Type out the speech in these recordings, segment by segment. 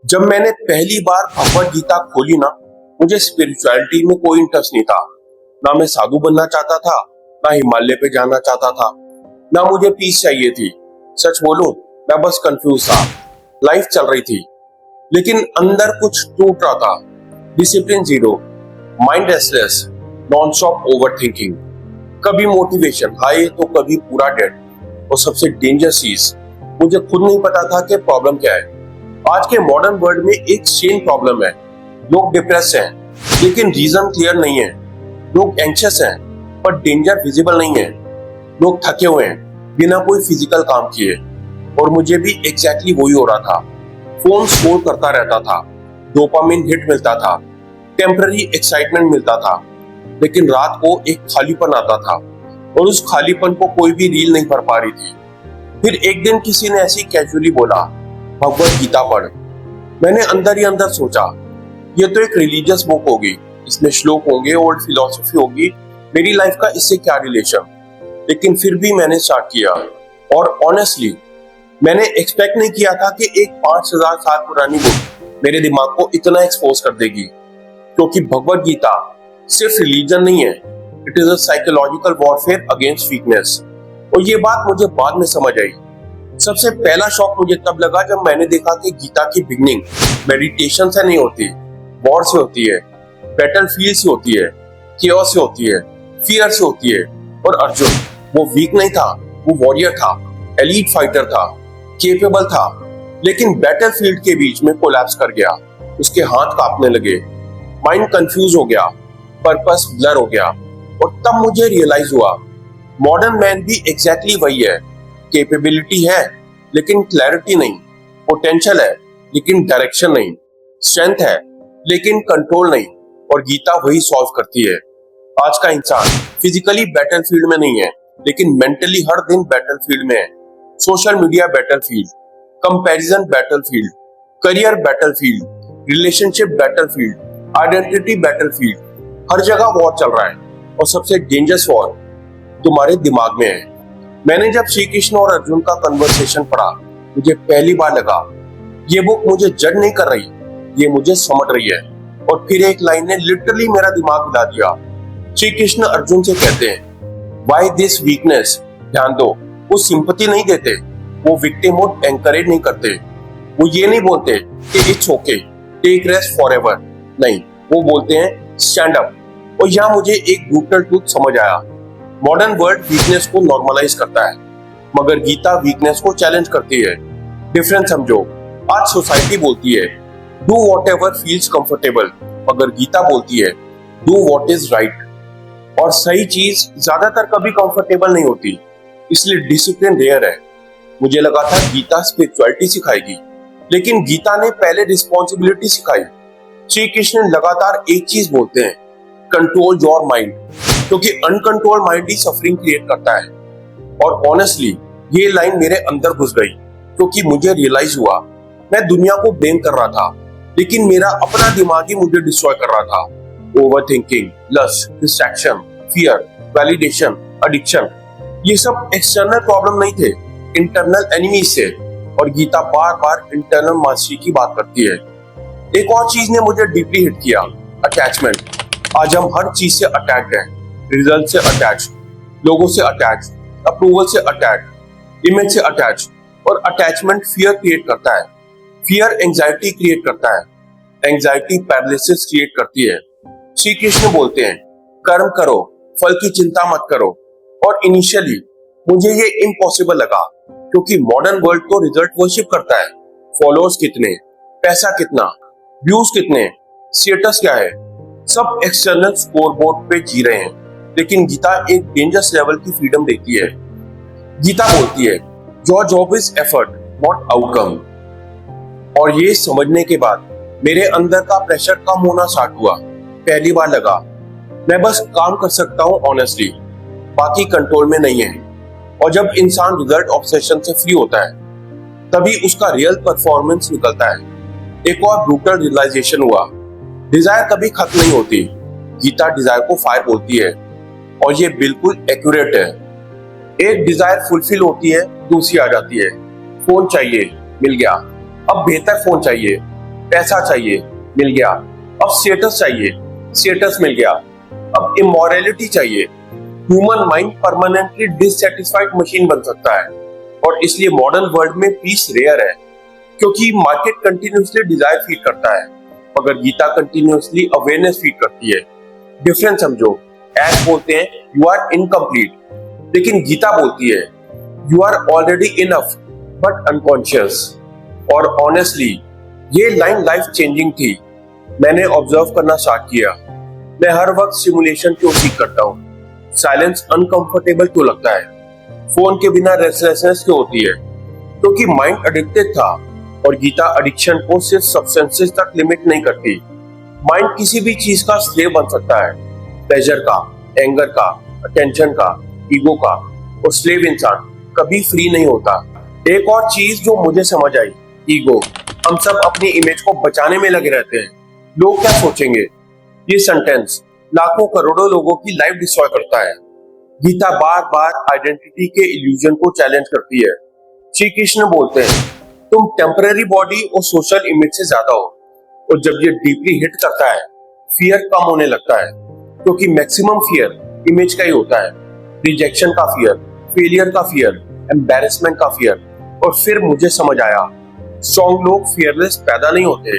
जब मैंने पहली बार भगवत गीता खोली ना, मुझे स्पिरिचुअलिटी में कोई इंटरेस्ट नहीं था। ना मैं साधु बनना चाहता था, ना हिमालय पे जाना चाहता था, ना मुझे पीस चाहिए थी। सच बोलूं, मैं बस कंफ्यूज था। लाइफ चल रही थी, लेकिन अंदर कुछ टूट रहा था। Discipline zero, mind restless, non stop over thinking. कभी मोटिवेशन हाई तो कभी पूरा डेड। और सबसे डेंजरस चीज, मुझे खुद नहीं पता था कि प्रॉब्लम क्या है। आज के मॉडर्न वर्ल्ड में एक सेम प्रॉब्लम है। लोग डिप्रेस हैं, लेकिन रीजन क्लियर नहीं है। लोग एंग्शियस हैं, पर डेंजर विजिबल नहीं है। लोग थके हुए हैं, बिना कोई फिजिकल काम किए। और मुझे भी एग्जैक्टली वही हो रहा था। फोन स्क्रॉल करता रहता था, डोपामिन हिट मिलता था, टेम्पररी एक्साइटमेंट मिलता था, लेकिन रात को एक खालीपन आता था, और उस खालीपन को कोई भी रील नहीं भर पा रही थी। फिर एक दिन किसी ने ऐसी कैजुअली बोला, भगवत गीता पढ़। मैंने अंदर ही अंदर सोचा, ये तो एक रिलीजियस बुक होगी, इसमें श्लोक होंगे, ओल्ड फिलॉसफी होगी, मेरी लाइफ का इससे क्या रिलेशन। लेकिन फिर भी मैंने स्टार्ट किया, और ऑनेस्टली मैंने एक्सपेक्ट नहीं किया था कि एक 5000 साल पुरानी बुक मेरे दिमाग को इतना एक्सपोज कर देगी। क्योंकि भगवत गीता सिर्फ रिलीजन नहीं है, it is a psychological warfare against weakness. और ये बात मुझे बाद में समझ आई। सबसे पहला शॉक मुझे तब लगा जब मैंने देखा कि गीता की बिगनिंग मेडिटेशन से नहीं होती, वॉर से होती है, बैटल फील्ड से होती है, केओस से होती है, फियर से होती है। और अर्जुन, वो वीक नहीं था, वो वॉरियर था, एलीट फाइटर था, केपेबल था, लेकिन बैटल फील्ड के बीच में कोलैप्स कर गया। उसके हाथ कांपने लगे, माइंड कंफ्यूज हो गया, पर्पस ब्लर हो गया। और तब मुझे रियलाइज हुआ, मॉडर्न मैन भी एग्जैक्टली वही है। कैपेबिलिटी है, लेकिन क्लैरिटी नहीं। पोटेंशियल है, लेकिन डायरेक्शन नहीं। स्ट्रेंथ है, लेकिन कंट्रोल नहीं। और गीता वही सॉल्व करती है। आज का इंसान फिजिकली बैटलफील्ड में नहीं है, लेकिन मेंटली हर दिन बैटलफील्ड में है। Social media battlefield, comparison battlefield, career battlefield, relationship battlefield, identity battlefield. हर जगह वॉर चल रहा है, और सबसे डेंजरस वॉर तुम्हारे दिमाग में है। मैंने जब श्री कृष्ण और अर्जुन का कन्वर्सेशन पढ़ा, मुझे पहली बार लगा, ये बुक मुझे जज नहीं कर रही, ये मुझे समझ रही है। और फिर एक लाइन ने लिटरली मेरा दिमाग हिला दिया। श्री कृष्ण अर्जुन से कहते हैं, व्हाई दिस वीकनेस? ध्यान दो, वो सिंपैथी नहीं देते, वो विक्टिम मोड एनकरेज नहीं करते। वो ये नहीं बोलते कि it's okay, take rest forever. नहीं, वो बोलते हैं स्टैंड अप। और यहाँ मुझे एक ब्रूटल ट्रूथ समझ आया। मॉडर्न वर्ल्ड वीकनेस को नॉर्मलाइज करता है, मगर गीता वीकनेस को चैलेंज करती है। डिफरेंस समझो, आज सोसाइटी बोलती है डू व्हाटएवर फील्स कंफर्टेबल, मगर गीता बोलती है डू व्हाट इज राइट। और सही चीज ज्यादातर कभी कंफर्टेबल नहीं होती, इसलिए डिसिप्लिन रेयर है। मुझे लगा था गीता स्पिरिचुअलिटी सिखाएगी, लेकिन गीता ने पहले रिस्पॉन्सिबिलिटी सिखाई। श्री कृष्ण लगातार एक चीज बोलते हैं, कंट्रोल योर माइंड, क्योंकि अनकंट्रोल माइंड ही सफरिंग क्रिएट करता है। और ऑनेस्टली ये लाइन मेरे अंदर घुस गई, क्योंकि मुझे रियलाइज हुआ मैं दुनिया को ब्लेम कर रहा था, लेकिन मेरा अपना दिमाग ही मुझे डिस्ट्रॉय कर रहा था। Over thinking, lust, distraction, fear, validation, addiction, ये सब एक्सटर्नल प्रॉब्लम नहीं थे, इंटरनल एनिमीज थे। और गीता बार बार इंटरनल मास्टरी की बात करती है। एक और चीज ने मुझे डीपली हिट किया, अटैचमेंट। आज हम हर चीज से अटैच हैं, रिजल्ट से अटैच, लोगों से अटैच, अप्रूवल से अटैच, इमेज से अटैच। और अटैचमेंट फियर क्रिएट करता है, फियर एंजाइटी क्रिएट करता है, एंजाइटी पैरालिसिस क्रिएट करती है। श्री कृष्ण बोलते हैं कर्म करो, फल की चिंता मत करो। और इनिशियली मुझे ये इम्पॉसिबल लगा, क्योंकि मॉडर्न वर्ल्ड तो रिजल्ट वर्शिप करता है। फॉलोअर्स कितने, पैसा कितना, व्यूज कितने, स्टेटस क्या है, सब एक्सटर्नल स्कोरबोर्ड पे जी रहे हैं। लेकिन गीता एक डेंजरस लेवल की फ्रीडम देती है। गीता बोलती है your job is effort, not outcome. और ये समझने के बाद मेरे अंदर का प्रेशर कम होना स्टार्ट हुआ। पहली बार लगा मैं बस काम कर सकता हूँ ऑनेस्टली, बाकी कंट्रोल में नहीं है। और जब इंसान रिजल्ट ऑब्सेशन से फ्री होता है, तभी उसका रियल परफॉर्मेंस निकलता है। एक और ब्रूटल रियलाइजेशन हुआ, डिजायर कभी खत्म नहीं होती। गीता डिजायर को फायर बोलती है, और ये बिल्कुल एक्यूरेट है। एक डिजायर फुलफिल होती है, दूसरी आ जाती है। फोन चाहिए, मिल गया, अब बेहतर फोन चाहिए, पैसा चाहिए, मिल गया। अब स्टेटस चाहिए, स्टेटस मिल गया। अब इमोरलिटी चाहिए। Human mind permanently dissatisfied machine बन सकता है, और इसलिए मॉडर्न वर्ल्ड में पीस रेयर है, क्योंकि मार्केट कंटिन्यूअसली डिजायर फीड करता है, मगर गीता कंटिन्यूअसली अवेयरनेस फीड करती है। डिफरेंस समझो, एड बोलते हैं यू आर इनकम्प्लीट, लेकिन गीता बोलती है you are already enough but unconscious. और ऑनेस्टली ये लाइन लाइफ चेंजिंग थी। मैंने ऑब्जर्व करना स्टार्ट किया। मैं हर वक्त सिमुलेशन क्यों सीख करता हूँ? साइलेंस अनकंफर्टेबल क्यों लगता है? फोन के बिना रेस्टलेसनेस क्यों होती है? क्योंकि माइंड एडिक्टेड था, और गीता एडिक्शन को सिर्फ सब्सटेंसेस तक लिमिट नहीं करती। माइंड किसी भी चीज का स्लेव बन सकता है, प्लेजर का, एंगर का, अटेंशन का, ईगो का। और स्लेव इंसान कभी फ्री नहीं होता। एक और चीज जो मुझे समझ आई, ईगो। हम सब अपनी इमेज को बचाने में लगे रहते हैं। लोग क्या सोचेंगे? ये सेंटेंस लाखों करोड़ों लोगों की लाइफ डिस्ट्रॉय करता है। गीता बार बार आइडेंटिटी के इल्यूजन को चैलेंज करती है। श्री कृष्ण बोलते हैं तुम टेम्पररी बॉडी और सोशल इमेज से ज्यादा हो। और जब ये डीपली हिट करता है, फियर कम होने लगता है, क्योंकि मैक्सिमम फियर इमेज का ही होता है। रिजेक्शन का फियर, फेलियर का फियर, एम्बैरेसमेंट का फियर। और फिर मुझे समझ आया, स्ट्रॉन्ग लोग फियरलेस पैदा नहीं होते,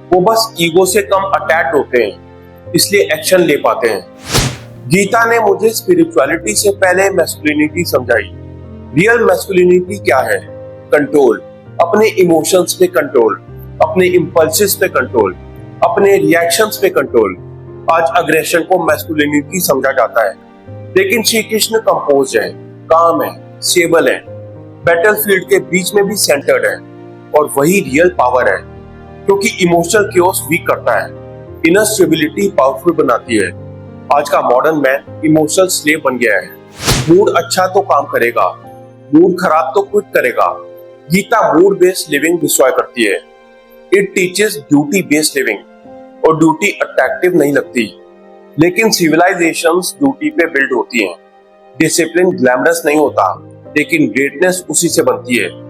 वो बस ईगो से कम अटैच्ड होते हैं, इसलिए एक्शन ले पाते हैं। गीता ने मुझे स्पिरिचुअलिटी से पहले मैस्कुलिनिटी समझाई। रियल मैस्कुलिनिटी क्या है? कंट्रोल, अपने इमोशंस पे कंट्रोल, अपने इंपल्सेस पे कंट्रोल, अपने रिएक्शंस पे कंट्रोल। आज अग्रेशन को मैस्कुलिनिटी समझा जाता है, लेकिन श्री कृष्ण कंपोज है, काम है, स्टेबल है, बैटलफील्ड के बीच में भी सेंटर्ड है। और वही रियल पावर है, क्योंकि इमोशनल क्योस वीक करता है, इनर स्टेबिलिटी पावरफुल बनाती है। आज का मॉडर्न मैन इमोशनल स्लेव बन गया है। मूड अच्छा तो काम करेगा, मूड खराब तो क्विट करेगा। Gita mood based living destroy करती है। It teaches duty based living, और ड्यूटी अट्रैक्टिव नहीं लगती, लेकिन सिविलाइजेशंस ड्यूटी पे बिल्ड होती हैं। डिसिप्लिन ग्लैमरस नहीं होता, लेकिन ग्रेटनेस उसी से बनती है।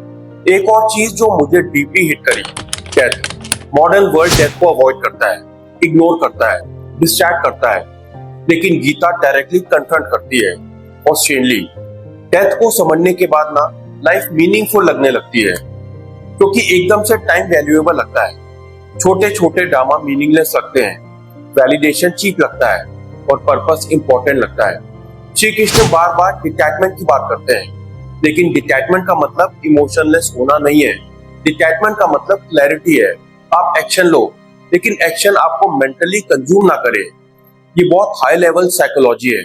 एक और चीज जो मुझे डीपली हिट करी, डेथ। मॉडर्न वर्ल्ड डेथ को अवॉइड करता है, इग्नोर करता है, डिस्ट्रैक्ट करता है, लेकिन गीता डायरेक्टली कन्फ्रंट करती है। और स्ट्रेंजली डेथ को समझने के बाद ना लाइफ मीनिंगफुल लगने लगती है, क्योंकि एकदम से टाइम वैल्यूएबल लगता है। छोटे छोटे ड्रामा मीनिंगलेस लगते हैं, वैलिडेशन चीप लगता है, और पर्पस इंपॉर्टेंट लगता है। श्री कृष्ण बार बार डिटैचमेंट की बात करते हैं, लेकिन डिटैचमेंट का मतलब इमोशनलेस होना नहीं है। डिटैचमेंट का मतलब क्लैरिटी है। आप एक्शन लो, लेकिन एक्शन आपको मेंटली कंज्यूम ना करे। ये बहुत हाई लेवल साइकोलॉजी है।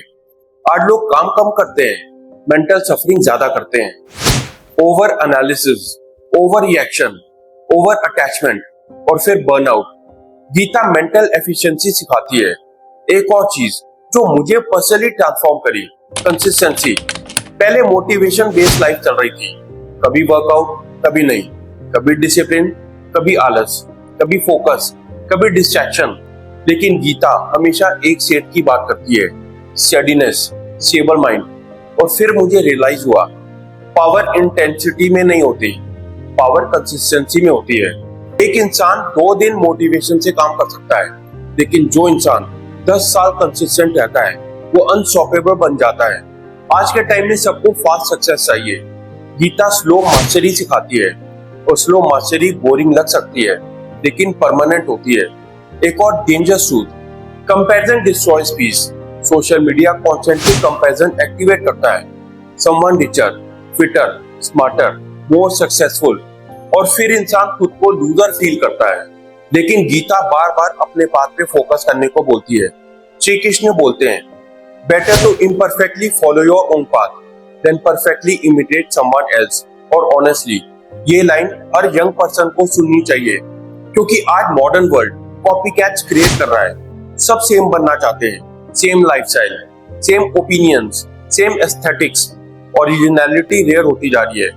आज लोग काम कम करते हैं, मेंटल सफरिंग ज्यादा करते हैं। Over analysis, over reaction, over attachment, और फिर बर्नआउट। गीता मेंटल एफिशिएंसी सिखाती है। एक और चीज जो मुझे पर्सनली ट्रांसफॉर्म करी, कंसिस्टेंसी। पहले मोटिवेशन बेस्ड लाइफ चल रही थी, कभी वर्कआउट, कभी नहीं, कभी डिसिप्लिन, कभी आलस, कभी फोकस, कभी डिस्ट्रैक्शन। लेकिन गीता हमेशा एक सेट की बात करती है, स्टेडीनेस, स्टेबल माइंड। और फिर मुझे रियलाइज हुआ, पावर इंटेंसिटी में नहीं होती, पावर कंसिस्टेंसी में होती है। एक इंसान 2 दिन मोटिवेशन से काम कर सकता है, लेकिन जो इंसान 10 साल कंसिस्टेंट रहता है, वो अनस्टॉपेबल बन जाता है। आज के टाइम में सबको फास्ट सक्सेस चाहिए। गीता स्लो मास्टरी सिखाती है, और स्लो मास्टरी बोरिंग लग सकती है, लेकिन परमानेंट होती है। एक और dangerous truth, comparison destroys peace. Social media constantly comparison activate करता है। Someone richer, fitter, smarter, more successful, और फिर इंसान खुद को लूजर फील करता है। लेकिन गीता बार बार अपने पाथ पे फोकस करने को बोलती है। श्री कृष्ण बोलते हैं better to imperfectly follow your own path than perfectly imitate someone else. और ऑनेस्टली ये लाइन हर यंग पर्सन को सुननी चाहिए, क्योंकि आज मॉडर्न वर्ल्ड कॉपीकैट्स क्रिएट कर रहा है। सब सेम बनना चाहते हैं, same lifestyle, same opinions, same aesthetics. Originality rare होती जा रही है।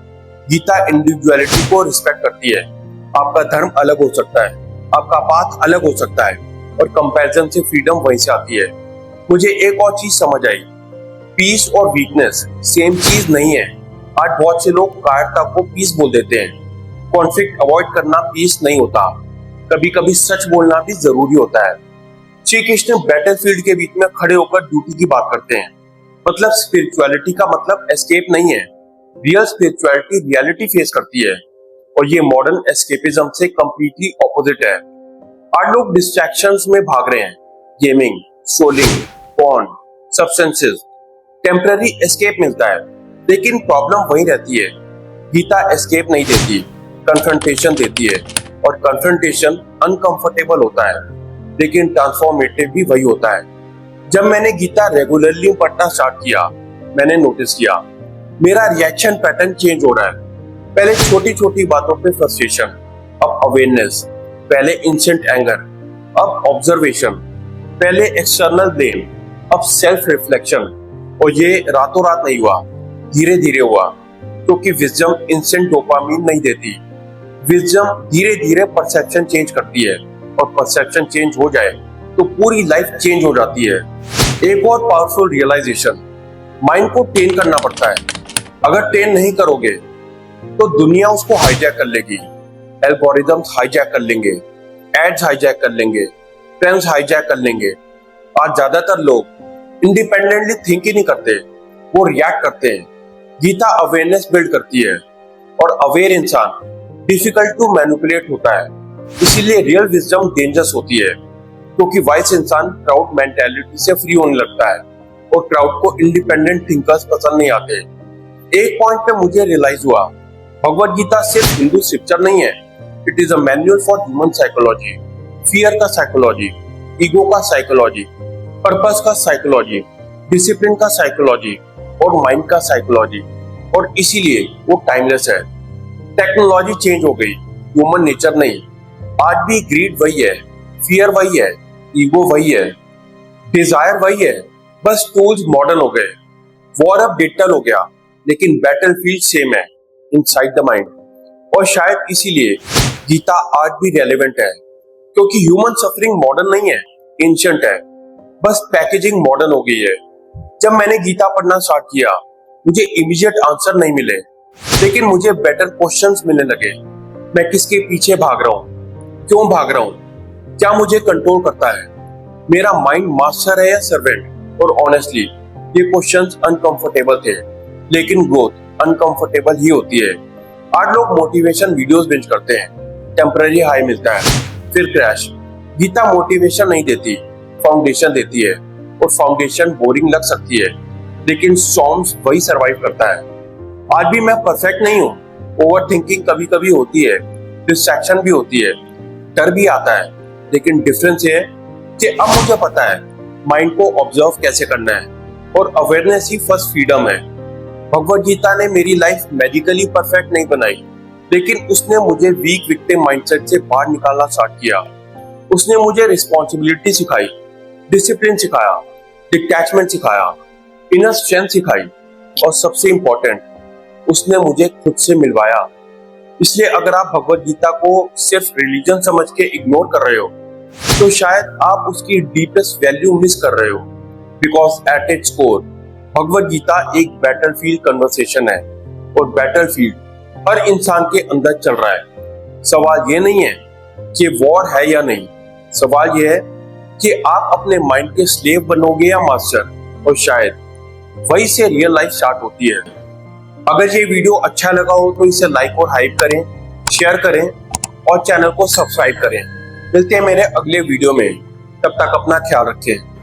गीता इंडिविजुअलिटी को रिस्पेक्ट करती है। आपका धर्म अलग हो सकता है, आपका पाथ अलग हो सकता है, और कंपैरिजन से फ्रीडम वहीं से आती है। मुझे एक और चीज समझ आई, पीस और वीकनेस सेम चीज नहीं है। आज बहुत से लोग कायरता को पीस बोल देते हैं। कॉन्फ्लिक्ट अवॉइड करना पीस नहीं होता। कभी कभी सच बोलना भी जरूरी होता है। श्री कृष्ण बैटलफील्ड के बीच में खड़े होकर ड्यूटी की बात करते हैं। मतलब स्पिरिचुअलिटी का मतलब एस्केप नहीं है। रियल स्पिरिचुअलिटी रियलिटी फेस करती है और ये मॉडर्न एस्केपिज्म से कंप्लीटली ऑपोजिट है। आज लोग डिस्ट्रैक्शंस में भाग रहे हैं, gaming, soling, porn, substances. Temporary escape मिलता है, लेकिन प्रॉब्लम वही रहती है। गीता एस्केप नहीं देती, कन्फ्रंटेशन देती है, और कन्फ्रंटेशन अनकंफर्टेबल होता है, लेकिन ट्रांसफॉर्मेटिव भी वही होता है। जब मैंने गीता रेगुलरली पढ़ना स्टार्ट किया, मैंने नोटिस किया मेरा रिएक्शन पैटर्न चेंज हो रहा है। पहले छोटी छोटी बातों पे फ्रस्ट्रेशन, अब अवेयरनेस, पहले इंस्टेंट एंगर, अब ऑब्जर्वेशन, पहले एक्सटर्नल ब्लेम, अब सेल्फ रिफ्लेक्शन। और ये रातों रात नहीं हुआ, धीरे धीरे हुआ, क्योंकि विजडम इंस्टेंट डोपामिन नहीं देती। विजडम धीरे धीरे परसेप्शन चेंज करती है, और परसेप्शन चेंज हो जाए तो पूरी लाइफ चेंज हो जाती है। एक और पावरफुल रियलाइजेशन, माइंड को ट्रेन करना पड़ता है। अगर ट्रेन नहीं करोगे तो दुनिया उसको हाईजैक कर लेगी। एल्गोरिदम्स हाईजैक कर लेंगे, एड्स हाईजैक कर लेंगे, ट्रेंड्स हाईजैक कर लेंगे। आज ज्यादातर लोग इंडिपेंडेंटली थिंक ही नहीं करते, वो रिएक्ट करते हैं। गीता अवेयरनेस बिल्ड करती है, और अवेयर इंसान डिफिकल्ट टू मैनिपुलेट होता है। इसीलिए रियल विजडम डेंजरस होती है, क्योंकि वाइस इंसान क्राउड मेंटालिटी से फ्री होने लगता है, और क्राउड को इंडिपेंडेंट थिंकर्स पसंद नहीं आते। एक पॉइंट पे मुझे रियलाइज हुआ, भगवत गीता सिर्फ हिंदू स्क्रिप्चर नहीं है, it is a manual for human psychology, fear का साइकोलॉजी, ईगो का साइकोलॉजी, पर्पस का साइकोलॉजी, डिसिप्लिन का साइकोलॉजी, और माइंड का साइकोलॉजी। और इसीलिए वो टाइमलेस है। टेक्नोलॉजी चेंज हो गई, ह्यूमन नेचर नहीं। आज भी ग्रीड वही है, फियर वही है, ईगो वही है, डिजायर वही है, बस टूल्स मॉडर्न हो गए। वॉर अब डिजिटल हो गया, लेकिन बैटलफील्ड सेम है, इनसाइड द माइंड। और शायद इसीलिए गीता आज भी रेलेवेंट है, क्योंकि ह्यूमन सफरिंग मॉडर्न नहीं है, एंशिएंट है, बस पैकेजिंग मॉडर्न हो गई है। जब मैंने गीता पढ़ना स्टार्ट किया, मुझे इमीडिएट आंसर नहीं मिले, लेकिन मुझे बेटर क्वेश्चंस मिलने लगे। मैं किसके पीछे भाग रहा हूँ, क्यों भाग रहा हूँ, क्या मुझे कंट्रोल करता है, मेरा माइंड मास्टर है या सर्वेंट। और ऑनेस्टली ये क्वेश्चंस अनकंफर्टेबल थे, लेकिन ग्रोथ अनकंफर्टेबल ही होती है। आज लोग मोटिवेशन वीडियोस बिंज करते हैं, टेम्पररी हाई मिलता है, फिर क्रैश। गीता मोटिवेशन नहीं देती, फाउंडेशन देती है, और फाउंडेशन बोरिंग लग सकती है, लेकिन स्टॉर्म्स वही सरवाइव करता है। आज भी मैं परफेक्ट नहीं हूँ, ओवर थिंकिंग कभी कभी होती है, डिस्ट्रैक्शन भी होती है, डर भी आता है, लेकिन डिफरेंस ये है कि अब मुझे पता है माइंड को ऑब्जर्व कैसे करना है, और अवेयरनेस ही फर्स्ट फ्रीडम है। भगवत गीता ने मेरी लाइफ मैजिकली परफेक्ट नहीं बनाई, लेकिन उसने मुझे वीक विक्टिम माइंडसेट से बाहर निकालना स्टार्ट किया। उसने मुझे रिस्पॉन्सिबिलिटी सिखाई, डिसिप्लिन सिखाया, डिटैचमेंट सिखाया, इनर स्ट्रेंथ सिखाई, और सबसे इंपॉर्टेंट, उसने मुझे खुद से मिलवाया। इसलिए अगर आप भगवत गीता को सिर्फ रिलीजन समझ के इग्नोर कर रहे हो, तो शायद आप उसकी डीपेस्ट वैल्यू मिस कर रहे हो। Because at its core Bhagavad Gita एक बैटलफील्ड कन्वर्सेशन है, और बैटलफील्ड हर इंसान के अंदर चल रहा है। सवाल ये नहीं है कि वॉर है या नहीं, सवाल ये है कि आप अपने माइंड के स्लेव बनोगे या मास्टर, और शायद वही से रियल लाइफ स्टार्ट होती है। अगर ये वीडियो अच्छा लगा हो तो इसे लाइक और हाइप करें, शेयर करें, और चैनल को सब्सक्राइब करें। मिलते हैं मेरे अगले वीडियो में, तब तक अपना ख्याल रखें।